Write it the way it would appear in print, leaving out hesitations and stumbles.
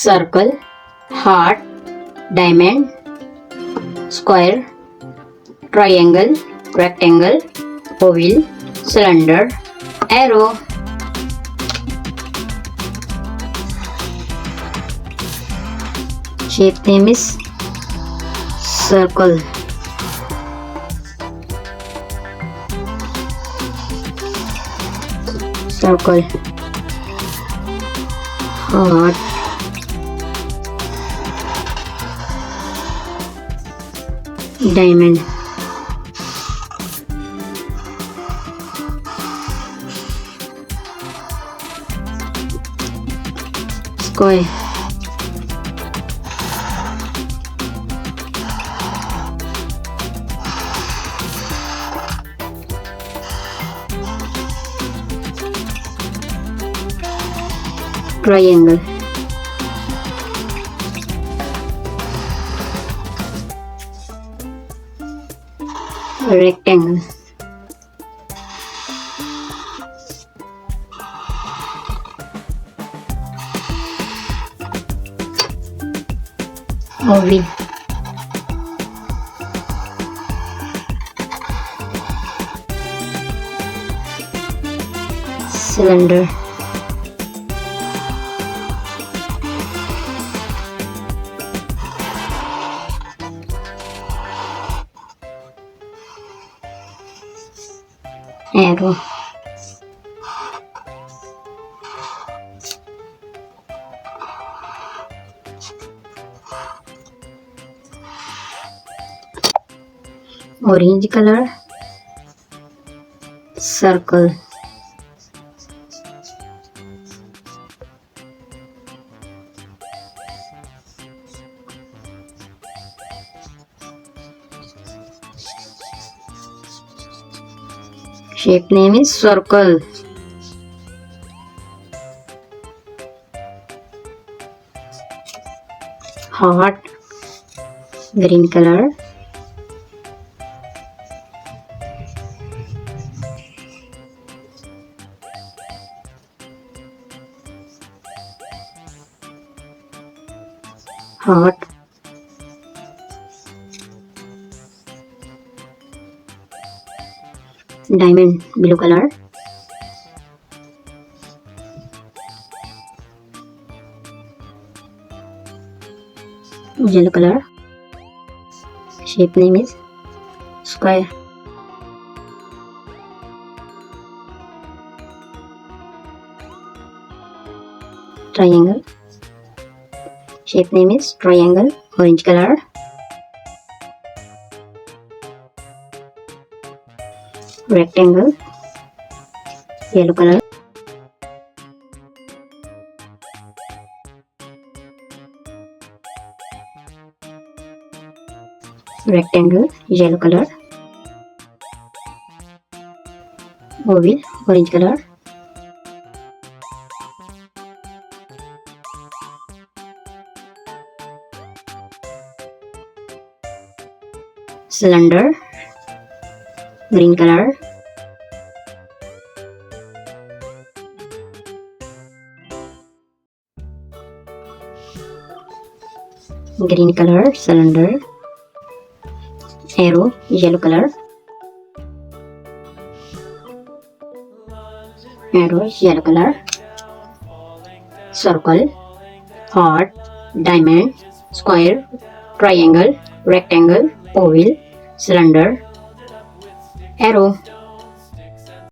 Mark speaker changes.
Speaker 1: circle, heart, diamond, square, triangle, rectangle, oval, cylinder, arrow. Shape name is circle. Circle, heart, diamond, square, triangle, rectangle, oval, cylinder, arrow, orange color, circle, shape name is circle. Heart, green color, heart, diamond, blue color, yellow color, shape name is square, triangle, shape name is triangle, orange color, rectangle, yellow color, rectangle, yellow color, oval, orange color, cylinder, green color, green color, cylinder, arrow, yellow color, arrow, yellow color, circle, heart, diamond, square, triangle, rectangle, oval, cylinder, arrow.